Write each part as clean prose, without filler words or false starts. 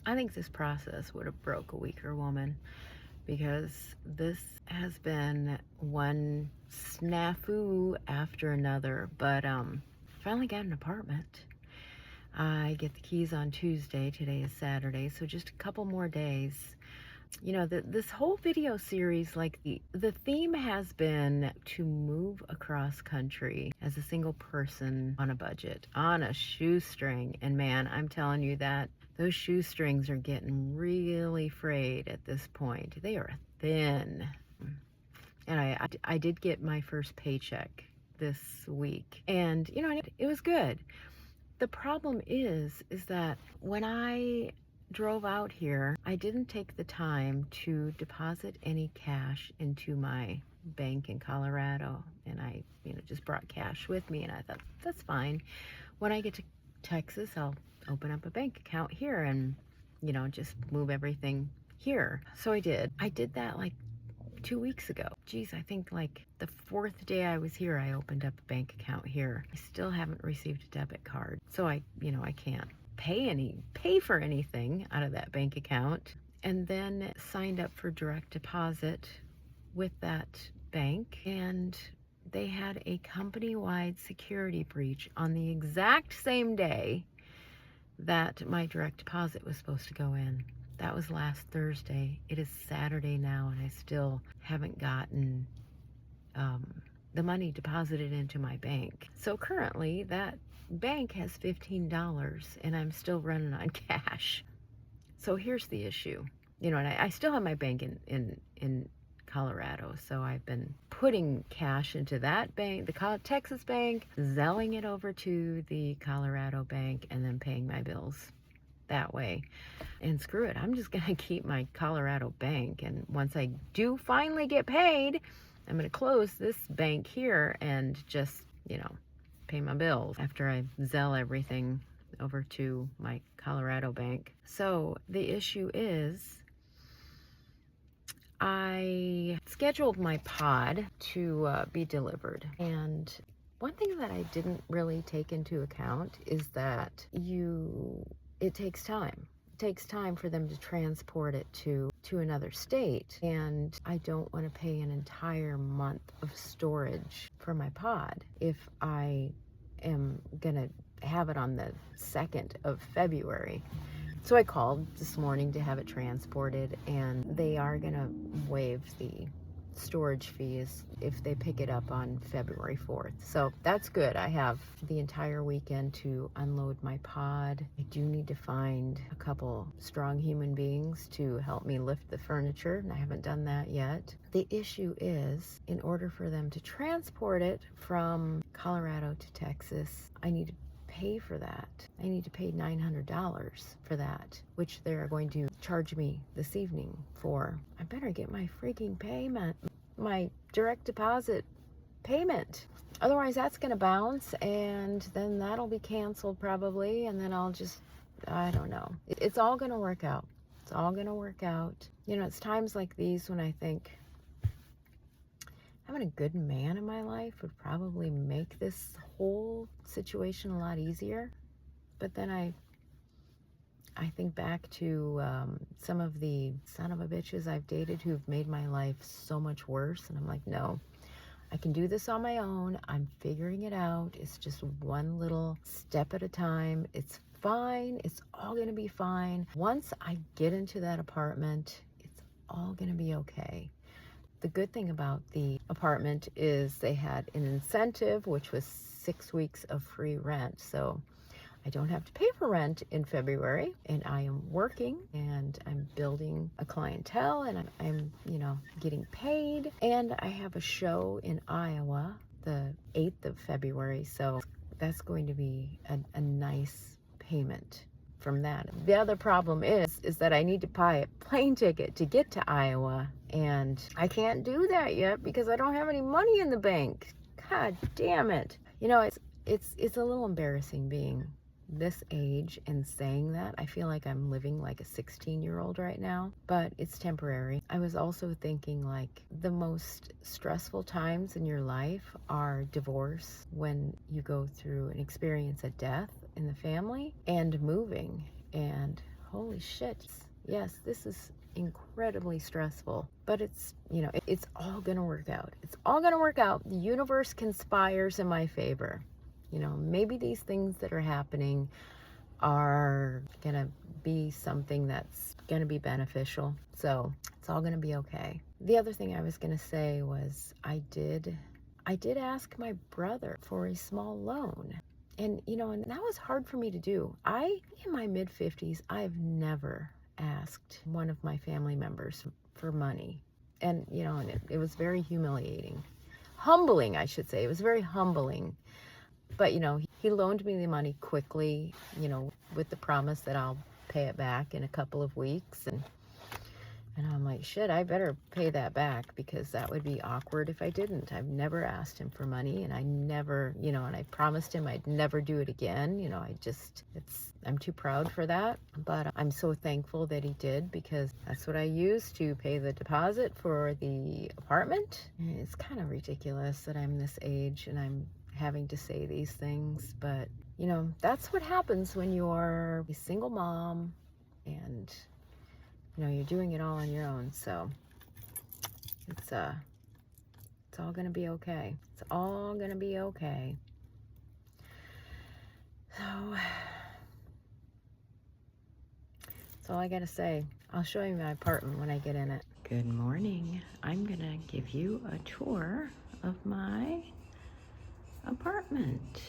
I think this process would have broke a weaker woman, because this has been one snafu after another. But finally got an apartment. I get the keys on Tuesday. Today is Saturday, so just a couple more days. This whole video series, like the theme has been to move across country as a single person on a budget, on a shoestring. And man, I'm telling you that those shoestrings are getting really frayed at this point. They are thin. And I did get my first paycheck this week, and it was good. The problem is that when I drove out here, I didn't take the time to deposit any cash into my bank in Colorado, and I just brought cash with me, and I thought that's fine. When I get to Texas, I'll open up a bank account here and just move everything here. So I did that like 2 weeks ago. Geez, I think like the fourth day I was here, I opened up a bank account here. I still haven't received a debit card, so I can't pay for anything out of that bank account. And then signed up for direct deposit with that bank, and they had a company-wide security breach on the exact same day that my direct deposit was supposed to go in. That was last Thursday. It is Saturday now, and I still haven't gotten the money deposited into my bank. So currently that bank has $15, and I'm still running on cash. So here's the issue. And I still have my bank in Colorado, so I've been putting cash into that bank, the Texas bank, zelling it over to the Colorado bank, and then paying my bills that way. And screw it, I'm just gonna keep my Colorado bank, and once I do finally get paid, I'm gonna close this bank here and just pay my bills after I zell everything over to my Colorado bank. So the issue is, I scheduled my pod to be delivered, and one thing that I didn't really take into account is that it takes time. It takes time for them to transport it to another state, and I don't want to pay an entire month of storage for my pod if I am gonna have it on the 2nd of February. So I called this morning to have it transported, and they are gonna waive the storage fees if they pick it up on February 4th. So that's good. I have the entire weekend to unload my pod. I do need to find a couple strong human beings to help me lift the furniture, and I haven't done that yet. The issue is, in order for them to transport it from Colorado to Texas, I need to pay for that. I need to pay $900 for that, which they're going to charge me this evening for. I better get my freaking payment, my direct deposit payment. Otherwise that's gonna bounce, and then that'll be canceled probably, and then I don't know. It's all gonna work out. It's all gonna work out. It's times like these when I think having a good man in my life would probably make this whole situation a lot easier. But then I think back to some of the son of a bitches I've dated who've made my life so much worse, and I'm like, no, I can do this on my own. I'm figuring it out. It's just one little step at a time. It's fine. It's all gonna be fine. Once I get into that apartment, it's all gonna be okay. The good thing about the apartment is they had an incentive, which was 6 weeks of free rent. So I don't have to pay for rent in February, and I am working, and I'm building a clientele, and I'm getting paid. And I have a show in Iowa the 8th of February. So that's going to be a nice payment from that. The other problem is that I need to buy a plane ticket to get to Iowa, and I can't do that yet because I don't have any money in the bank. God damn it. It's a little embarrassing being this age and saying that. I feel like I'm living like a 16-year-old right now, but it's temporary. I was also thinking, like, the most stressful times in your life are divorce, when you go through and experience a death in the family, and moving. And holy shit. Yes, this is incredibly stressful, but it's, it's all gonna work out. It's all gonna work out. The universe conspires in my favor. Maybe these things that are happening are gonna be something that's gonna be beneficial. So it's all gonna be okay. The other thing I was gonna say was I did ask my brother for a small loan. And and that was hard for me to do. In my mid-50s, I've never asked one of my family members for money. And it was very humiliating. Humbling, I should say. It was very humbling. But he loaned me the money quickly, with the promise that I'll pay it back in a couple of weeks. And I'm like, shit, I better pay that back, because that would be awkward if I didn't. I've never asked him for money, and I never, and I promised him I'd never do it again. I'm too proud for that. But I'm so thankful that he did, because that's what I used to pay the deposit for the apartment. It's kind of ridiculous that I'm this age and I'm having to say these things, but that's what happens when you're a single mom and you're doing it all on your own. So it's all gonna be okay. It's all gonna be okay. So that's all I gotta say. I'll show you my apartment when I get in it. Good morning. I'm gonna give you a tour of my apartment.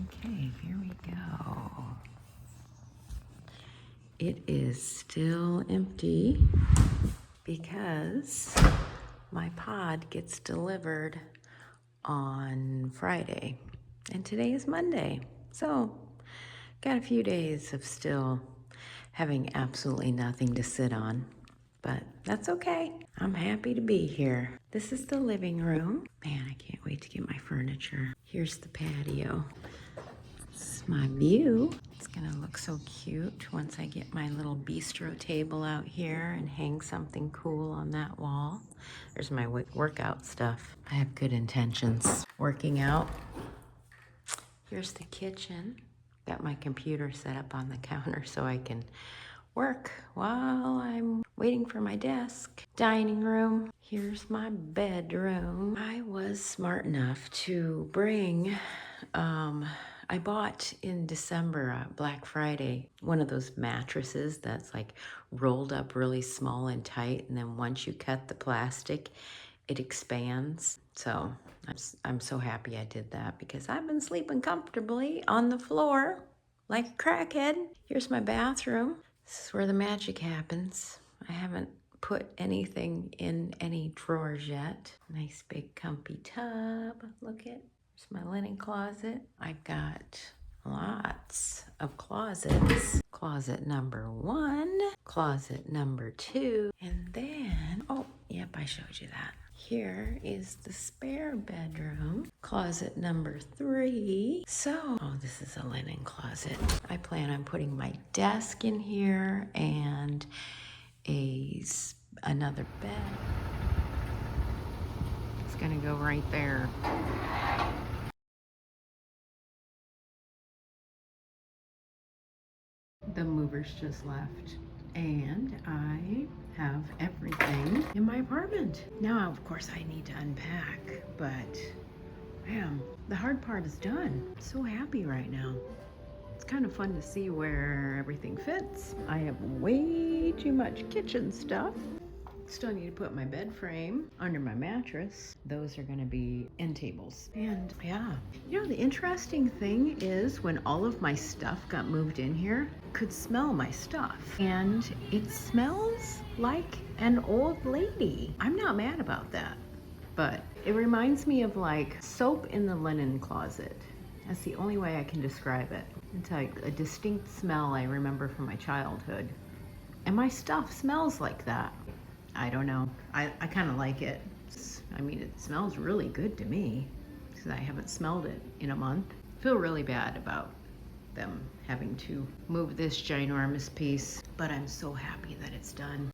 Okay, here we go. It is still empty because my pod gets delivered on Friday, and today is Monday. So got a few days of still having absolutely nothing to sit on, but that's okay. I'm happy to be here. This is the living room. Man, I can't wait to get my furniture. Here's the patio. This is my view. It's gonna look so cute once I get my little bistro table out here and hang something cool on that wall. There's my workout stuff. I have good intentions. Working out. Here's the kitchen. Got my computer set up on the counter so I can work while I'm waiting for my desk. Dining room. Here's my bedroom. I was smart enough to bring, I bought in December, Black Friday, one of those mattresses that's like rolled up really small and tight, and then once you cut the plastic, it expands. So I'm so happy I did that, because I've been sleeping comfortably on the floor like a crackhead. Here's my bathroom. This is where the magic happens. I haven't put anything in any drawers yet. Nice big comfy tub. Look at, there's my linen closet. I've got lots of closets. Closet number 1, closet number 2, and then, oh, yep, I showed you that. Here is the spare bedroom, closet number 3. So, oh, this is a linen closet. I plan on putting my desk in here and another bed. It's gonna go right there. The movers just left, and I have everything in my apartment. Now, of course, I need to unpack, but man, the hard part is done. I'm so happy right now. It's kind of fun to see where everything fits. I have way too much kitchen stuff. Still need to put my bed frame under my mattress. Those are gonna be end tables. And yeah, the interesting thing is when all of my stuff got moved in here, I could smell my stuff. And it smells like an old lady. I'm not mad about that, but it reminds me of like soap in the linen closet. That's the only way I can describe it. It's like a distinct smell I remember from my childhood. And my stuff smells like that. I don't know. I kind of like it. I mean, it smells really good to me because I haven't smelled it in a month. I feel really bad about them having to move this ginormous piece, but I'm so happy that it's done.